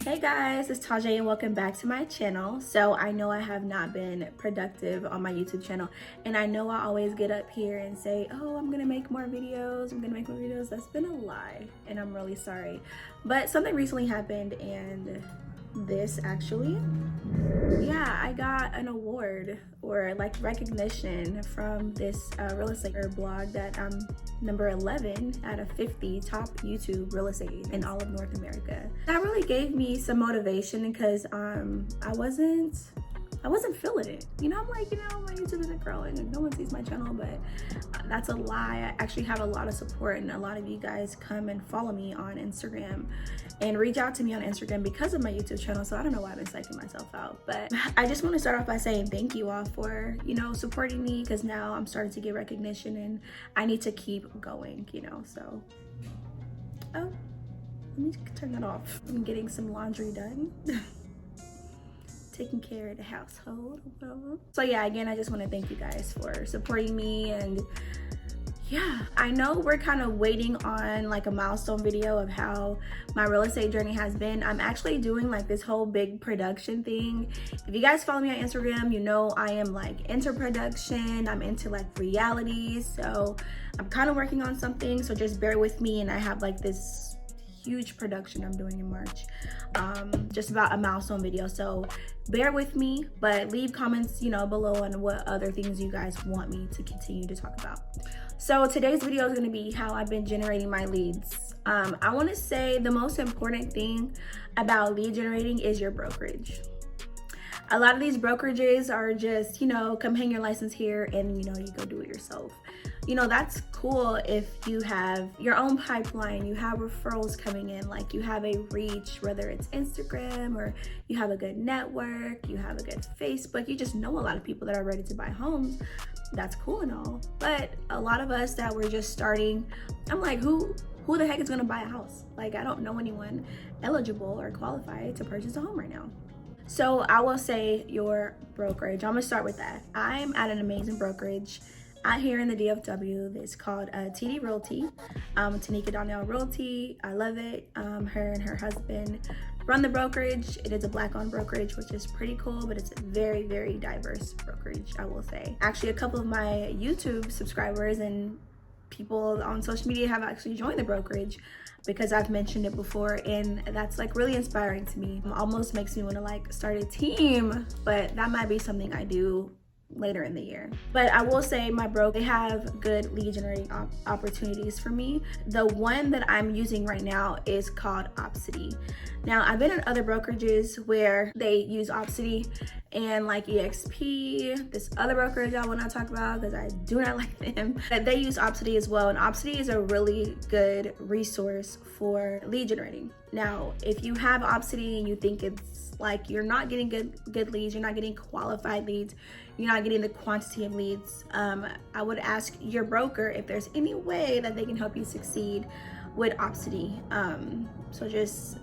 Hey guys, it's Tajay and welcome back to my channel. So I know I have not been productive on my YouTube channel, and I know I always get up here and say, oh, I'm gonna make more videos, That's been a lie and I'm really sorry. But something recently happened, and this actually, yeah, I got an award or like recognition from this real estate blog that I'm number 11 out of 50 top YouTube real estate in all of North America. That really gave me some motivation because I wasn't feeling it. I'm like, my YouTube isn't growing, no one sees my channel, but that's a lie. I actually have a lot of support, and a lot of you guys come and follow me on Instagram and reach out to me on Instagram because of my YouTube channel. So I don't know why I've been psyching myself out, but I just want to start off by saying thank you all for, supporting me, because now I'm starting to get recognition and I need to keep going, so. Oh, let me turn that off. I'm getting some laundry done. Taking care of the household. So yeah, again, I just want to thank you guys for supporting me. And yeah, I know we're kind of waiting on like a milestone video of how my real estate journey has been. I'm actually doing like this whole big production thing. If you guys follow me on Instagram, I am like into production. I'm into like reality. So I'm kind of working on something. So just bear with me. And I have like this huge production I'm doing in March, just about a milestone video. So bear with me, but leave comments below on what other things you guys want me to continue to talk about. So today's video is going to be how I've been generating my leads. I want to say the most important thing about lead generating is your brokerage. A lot of these brokerages are just, come hang your license here and, you go do it yourself. That's cool if you have your own pipeline, you have referrals coming in, like you have a reach, whether it's Instagram or you have a good network, you have a good Facebook, you just know a lot of people that are ready to buy homes. That's cool and all. But a lot of us that were just starting, I'm like, who the heck is gonna buy a house? Like, I don't know anyone eligible or qualified to purchase a home right now. So I will say your brokerage. I'm gonna start with that. I'm at an amazing brokerage out here in the DFW. It's called TD Realty, Tanika Donnell Realty. I love it. Her and her husband run the brokerage. It is a Black-owned brokerage, which is pretty cool, but it's a very, very diverse brokerage, I will say. Actually, a couple of my YouTube subscribers and people on social media have actually joined the brokerage because I've mentioned it before, and that's like really inspiring to me. Almost makes me want to like start a team, but that might be something I do later in the year. But I will say they have good lead generating opportunities for me. The one that I'm using right now is called OpCity. Now, I've been in other brokerages where they use OpCity and like EXP, this other brokerage I will not talk about because I do not like them, but they use OpCity as well. And OpCity is a really good resource for lead generating. Now, if you have OpCity and you think it's like you're not getting good leads, you're not getting qualified leads, you're not getting the quantity of leads, I would ask your broker if there's any way that they can help you succeed with OpCity. So just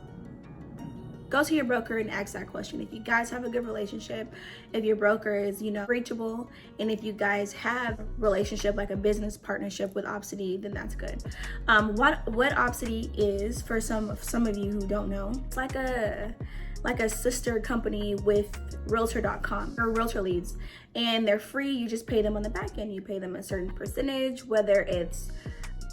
go to your broker and ask that question. If you guys have a good relationship, if your broker is, reachable, and if you guys have relationship, like a business partnership with OpCity, then that's good. What OpCity is, for some of you who don't know, it's like a sister company with realtor.com or realtor leads, and they're free. You just pay them on the back end. You pay them a certain percentage, whether it's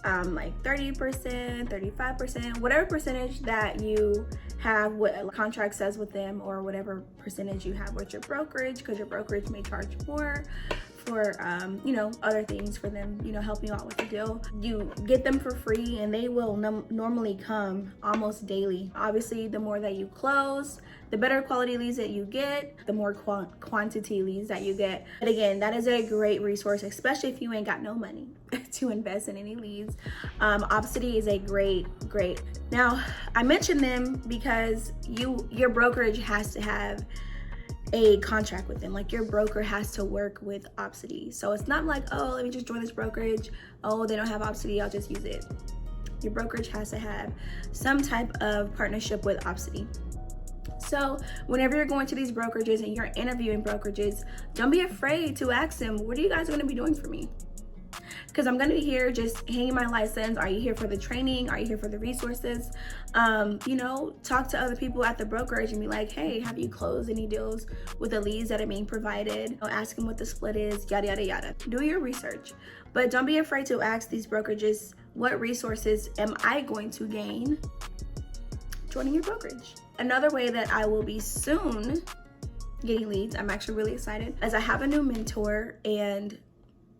like 30%, 35%, whatever percentage that you have, what a contract says with them, or whatever percentage you have with your brokerage, because your brokerage may charge more for other things for them, helping you out with the deal. You get them for free, and they will normally come almost daily. Obviously, the more that you close, the better quality leads that you get, the more quantity leads that you get. But again, that is a great resource, especially if you ain't got no money to invest in any leads. OpCity is a great. Now, I mentioned them because your brokerage has to have a contract with them. Like, your broker has to work with OpCity. So it's not like, oh, let me just join this brokerage. Oh, they don't have OpCity, I'll just use it. Your brokerage has to have some type of partnership with OpCity. So whenever you're going to these brokerages and you're interviewing brokerages, don't be afraid to ask them, what are you guys going to be doing for me? because I'm gonna be here just hanging my license. Are you here for the training? Are you here for the resources? You know, talk to other people at the brokerage and be like, hey, have you closed any deals with the leads that are being provided? You know, ask them what the split is, yada, yada, yada. Do your research, but don't be afraid to ask these brokerages, what resources am I going to gain joining your brokerage? Another way that I will be soon getting leads, I'm actually really excited, as I have a new mentor, and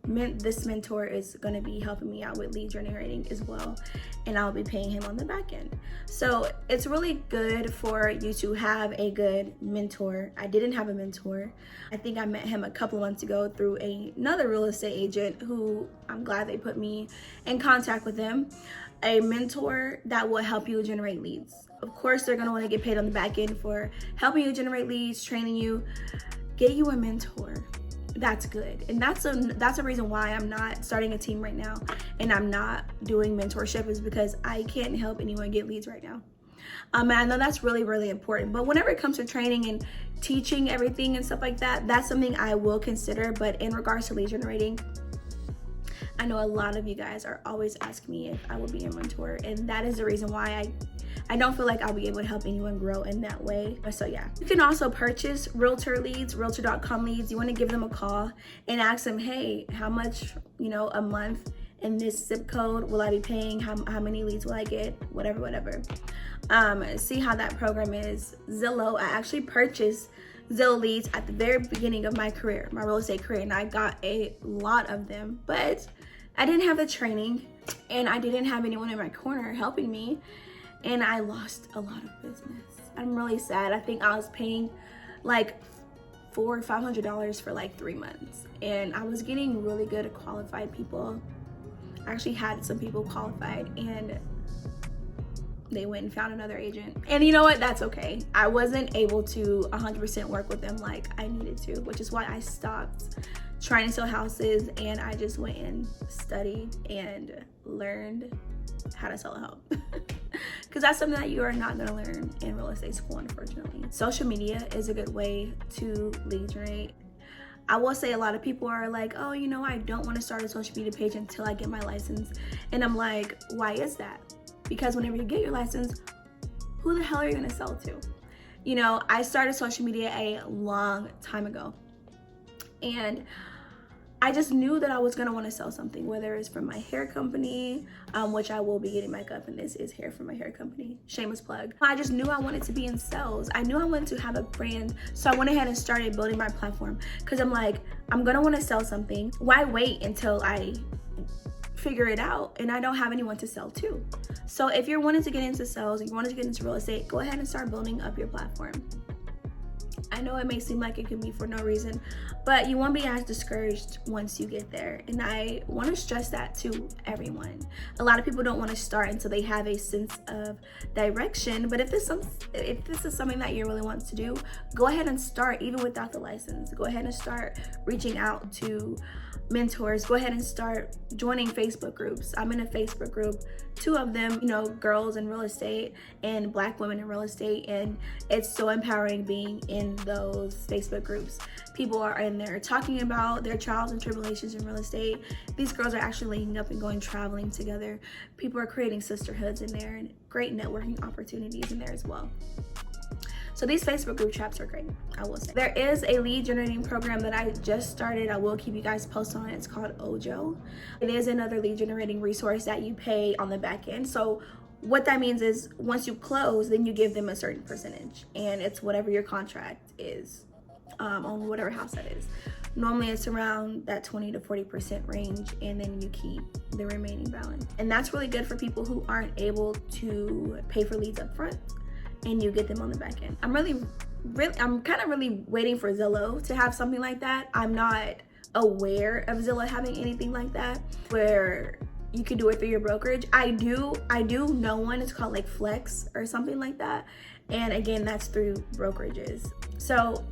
this mentor is going to be helping me out with lead generating as well, and I'll be paying him on the back end. So it's really good for you to have a good mentor. I didn't have a mentor. I think I met him a couple months ago through another real estate agent who I'm glad they put me in contact with them. A mentor that will help you generate leads. Of course, they're gonna wanna get paid on the back end for helping you generate leads, training you. Get you a mentor. That's good. And that's a reason why I'm not starting a team right now and I'm not doing mentorship, is because I can't help anyone get leads right now. And I know that's really, really important. But whenever it comes to training and teaching everything and stuff like that, that's something I will consider. But in regards to lead generating, I know a lot of you guys are always asking me if I will be a mentor, and that is the reason why I don't feel like I'll be able to help anyone grow in that way. So yeah, you can also purchase realtor leads, realtor.com leads. You want to give them a call and ask them, hey, how much, you know, a month in this zip code will I be paying? How many leads will I get? Whatever. See how that program is. Zillow, I actually purchased Zillow leads at the very beginning of my career, my real estate career, and I got a lot of them, but I didn't have the training and I didn't have anyone in my corner helping me, and I lost a lot of business. I'm really sad. I think I was paying like $400 or $500 for like 3 months, and I was getting really good qualified people. I actually had some people qualified and they went and found another agent. And you know what? That's okay. I wasn't able to 100% work with them like I needed to, which is why I stopped trying to sell houses, and I just went and studied and learned how to sell a home. Because that's something that you are not gonna learn in real estate school, unfortunately. Social media is a good way to lead generate. I will say a lot of people are like, oh, you know, I don't want to start a social media page until I get my license. And I'm like, why is that? Because whenever you get your license, who the hell are you gonna sell to? You know, I started social media a long time ago, and I just knew that I was gonna wanna sell something, whether it's from my hair company, which I will be getting back up, and this is hair from my hair company, shameless plug. I just knew I wanted to be in sales. I knew I wanted to have a brand, so I went ahead and started building my platform, because I'm like, I'm gonna wanna sell something. Why wait until I figure it out and I don't have anyone to sell to? So if you're wanting to get into sales, you wanted to get into real estate, go ahead and start building up your platform. I know it may seem like it could be for no reason, but you won't be as discouraged once you get there. And I want to stress that to everyone. A lot of people don't want to start until they have a sense of direction. But if this is something that you really want to do, go ahead and start even without the license. Go ahead and start reaching out to mentors. Go ahead and start joining Facebook groups. I'm in a Facebook group, 2 of them, you know, girls in real estate and Black women in real estate, and it's so empowering being in those Facebook groups. People are in there talking about their trials and tribulations in real estate. These girls are actually linking up and going traveling together. People are creating sisterhoods in there, and great networking opportunities in there as well. So these Facebook group chats are great, I will say. There is a lead generating program that I just started. I will keep you guys posted on it. It's called Ojo. It is another lead generating resource that you pay on the back end. So what that means is once you close, then you give them a certain percentage, and it's whatever your contract is on whatever house that is. Normally it's around that 20 to 40% range, and then you keep the remaining balance. And that's really good for people who aren't able to pay for leads up front, and you get them on the back end. I'm kind of really waiting for Zillow to have something like that. I'm not aware of Zillow having anything like that where you can do it through your brokerage. I do know one. It's called like Flex or something like that. And again, that's through brokerages. So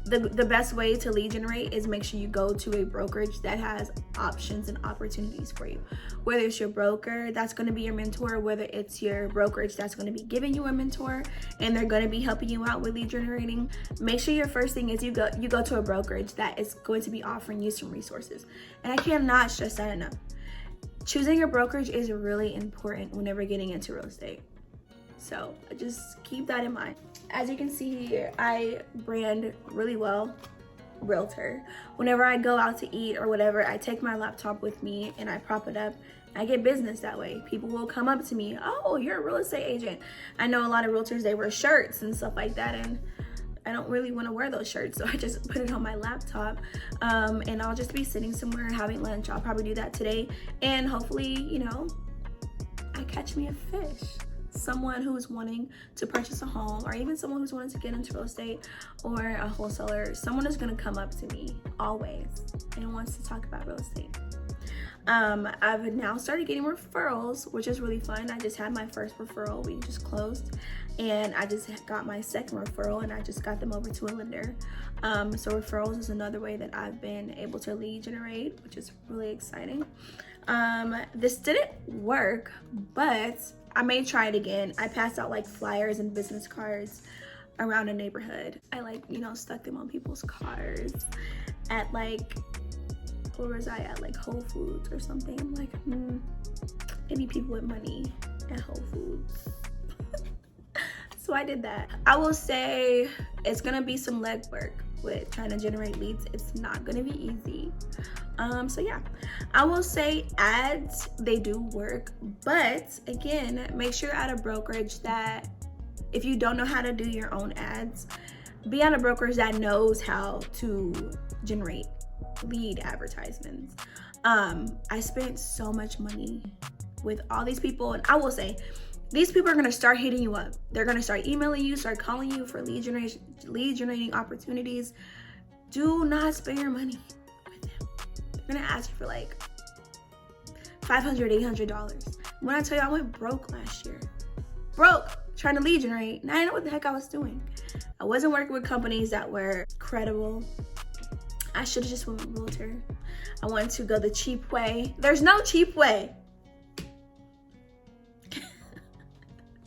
the best way to lead generate is make sure you go to a brokerage that has options and opportunities for you. Whether it's your broker that's going to be your mentor, whether it's your brokerage that's going to be giving you a mentor and they're going to be helping you out with lead generating, make sure your first thing is you go to a brokerage that is going to be offering you some resources. And I cannot stress that enough. Choosing your brokerage is really important whenever getting into real estate. So just keep that in mind. As you can see here, I brand really well, realtor. Whenever I go out to eat or whatever, I take my laptop with me and I prop it up. I get business that way. People will come up to me, oh, you're a real estate agent. I know a lot of realtors, they wear shirts and stuff like that, and I don't really want to wear those shirts, so I just put it on my laptop, and I'll just be sitting somewhere having lunch. I'll probably do that today, and hopefully, you know, I catch me a fish. Someone who's wanting to purchase a home, or even someone who's wanting to get into real estate, or a wholesaler. Someone is going to come up to me always and wants to talk about real estate. I've now started getting referrals, which is really fun. I just had my first referral, we just closed, and I just got my second referral, and I just got them over to a lender. So referrals is another way that I've been able to lead generate, which is really exciting. This didn't work, but I may try it again. I passed out like flyers and business cards around a neighborhood. I like, you know, stuck them on people's cars at like, where was I at? Like Whole Foods or something. I'm like, any people with money at Whole Foods. So I did that. I will say it's gonna be some legwork with trying to generate leads. It's not gonna be easy. So yeah, I will say ads, they do work, but again, make sure you're at a brokerage that, if you don't know how to do your own ads, be at a brokerage that knows how to generate lead advertisements. I spent so much money with all these people, and I will say, these people are gonna start hitting you up. They're gonna start emailing you, start calling you for lead generating opportunities. Do not spend your money with them. They're gonna ask you for like $500, $800. When I tell you I went broke last year, broke trying to lead generate, and I didn't know what the heck I was doing. I wasn't working with companies that were credible. I should have just went with realtor. I wanted to go the cheap way. There's no cheap way.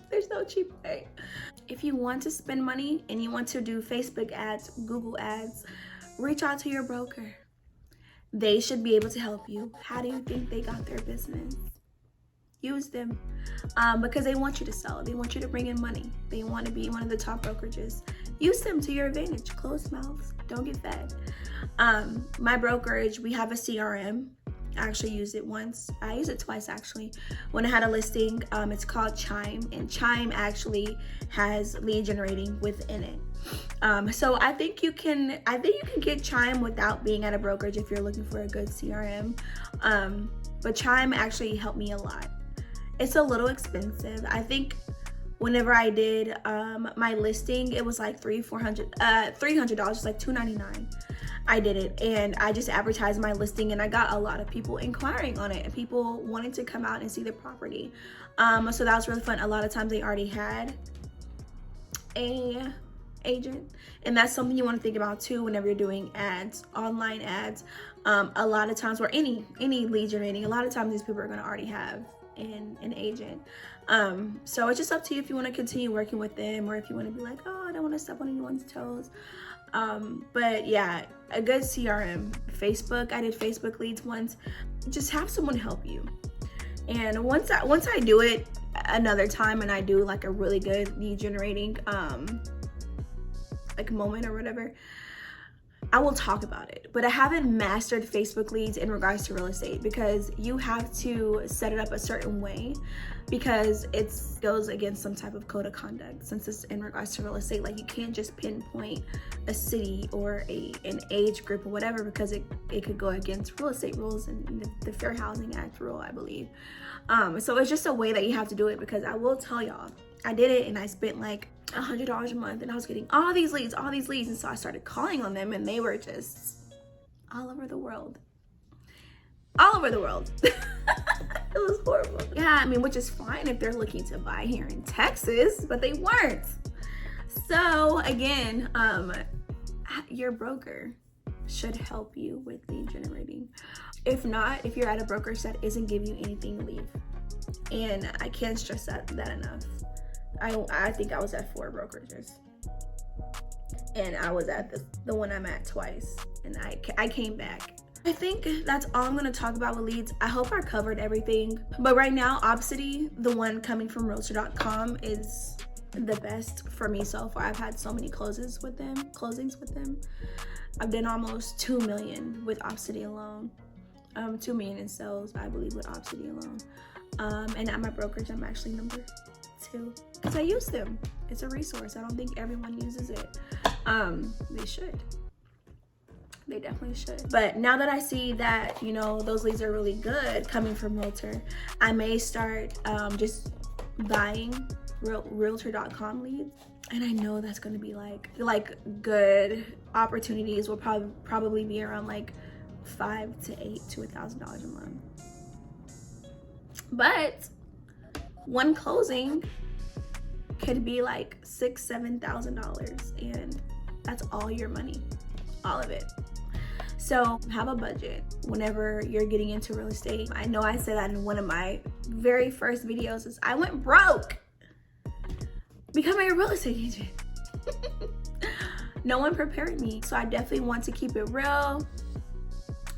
There's no cheap way. If you want to spend money and you want to do Facebook ads, Google ads, reach out to your broker. They should be able to help you. How do you think they got their business? Use them, because they want you to sell. They want you to bring in money. They want to be one of the top brokerages. Use them to your advantage. Closed mouths don't get fed. My brokerage, we have a CRM. I actually used it once. I used it twice actually. When I had a listing, it's called Chime, and Chime actually has lead generating within it. So I think you can get Chime without being at a brokerage if you're looking for a good CRM. But Chime actually helped me a lot. It's a little expensive. I think whenever I did my listing, it was like $300, like $299. I did it, and I just advertised my listing, and I got a lot of people inquiring on it, and people wanting to come out and see the property. So that was really fun. A lot of times they already had a agent, and that's something you want to think about too whenever you're doing ads, online ads. A lot of times, or any lead generating, a lot of times these people are going to already have an agent. So it's just up to you if you want to continue working with them, or if you want to be like, oh, I don't want to step on anyone's toes. But yeah, a good CRM. Facebook, I did Facebook leads once. Just have someone help you. And once I do it another time, and I do like a really good lead generating like moment or whatever, I will talk about it. But I haven't mastered Facebook leads in regards to real estate, because you have to set it up a certain way, because it goes against some type of code of conduct, since it's in regards to real estate. Like, you can't just pinpoint a city or an age group or whatever, because it could go against real estate rules and the Fair Housing Act rule, I believe. So it's just a way that you have to do it, because I will tell y'all, I did it and I spent like $100 a month, and I was getting all these leads, and so I started calling on them, and they were just all over the world. It was horrible. Yeah, I mean, which is fine if they're looking to buy here in Texas, but they weren't. So again, your broker should help you with lead generating. If not, if you're at a brokerage that isn't giving you anything, leave. And I can't stress that enough. I think I was at 4 brokerages, and I was at the one I'm at twice, and I came back. I think that's all I'm gonna talk about with leads. I hope I covered everything. But right now, OpCity, the one coming from realtor.com, is the best for me so far. I've had so many closings with them. I've done almost 2 million with OpCity alone. 2 million in sales, I believe, with OpCity alone. And at my brokerage, I'm actually number 2 because I use them. It's a resource. I don't think everyone uses it. They should. They definitely should. But now that I see that, you know, those leads are really good coming from Realtor, I may start just buying realtor.com leads. And I know that's going to be like good opportunities will probably be around like $500 to $800 to $1,000 a month. But one closing could be like $6,000 to $7,000, and that's all your money, all of it. So have a budget whenever you're getting into real estate. I know I said that in one of my very first videos is I went broke becoming a real estate agent. No one prepared me. So I definitely want to keep it real,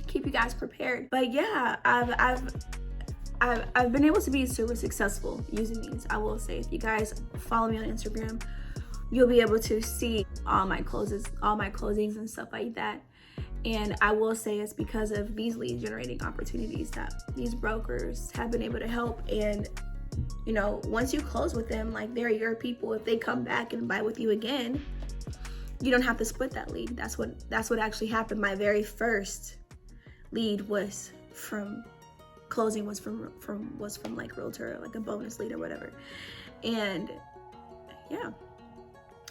keep you guys prepared. But yeah, I've been able to be super successful using these. I will say, if you guys follow me on Instagram, you'll be able to see all my closings and stuff like that. And I will say it's because of these lead generating opportunities that these brokers have been able to help. And you know, once you close with them, like, they're your people. If they come back and buy with you again, you don't have to split that lead. That's what actually happened. My very first lead was from closing was from like Realtor, like a bonus lead or whatever. And yeah,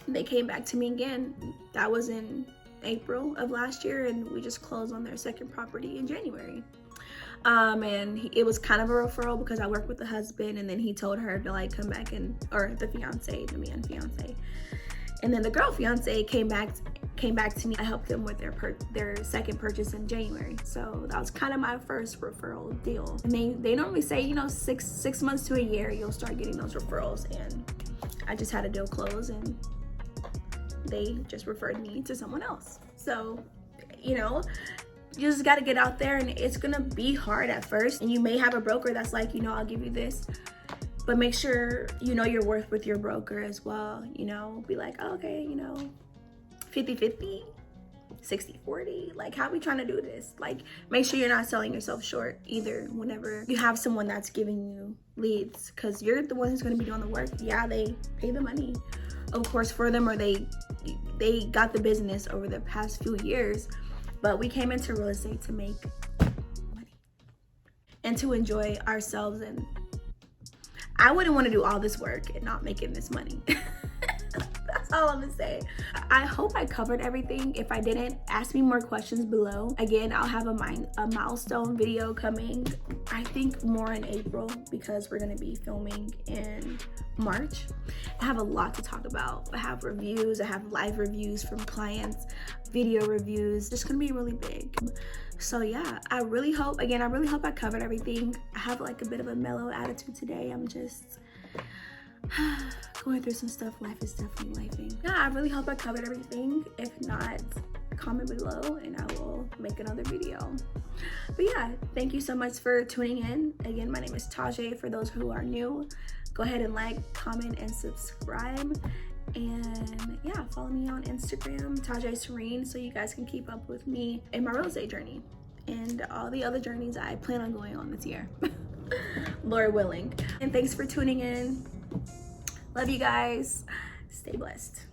they came back to me again. That was in April of last year, and we just closed on their second property in January. And it was kind of a referral because I worked with the husband, and then he told her to like come back or the fiance, the man fiance. And then the girl fiance came back to me. I helped them with their second purchase in January. So that was kind of my first referral deal. And they normally say, you know, six months to a year, you'll start getting those referrals. And I just had a deal close, and they just referred me to someone else. So, you know, you just got to get out there, and it's going to be hard at first. And you may have a broker that's like, you know, I'll give you this, but make sure you know your worth with your broker as well. You know, be like, oh, okay, you know, 50-50, 60-40, like, how are we trying to do this? Like, make sure you're not selling yourself short either whenever you have someone that's giving you leads, because you're the one who's going to be doing the work. Yeah, they pay the money, of course, for them, or they got the business over the past few years. But we came into real estate to make money and to enjoy ourselves. And I wouldn't want to do all this work and not making this money. That's all I'm gonna say. I hope I covered everything. If I didn't, ask me more questions below. Again, I'll have a milestone video coming, I think more in April, because we're gonna be filming in March. I have a lot to talk about. I have reviews, I have live reviews from clients, video reviews. It's gonna be really big. So yeah, I really hope I covered everything. I have like a bit of a mellow attitude today. I'm just going through some stuff. Life is definitely lifing. Yeah, I really hope I covered everything. If not, comment below and I will make another video. But yeah, thank you so much for tuning in. Again, my name is Tajay. For those who are new, go ahead and like, comment, and subscribe. And yeah, follow me on Instagram, Tajay Serene, so you guys can keep up with me in my real estate journey and all the other journeys I plan on going on this year, Lord willing. And thanks for tuning in. Love you guys. Stay blessed.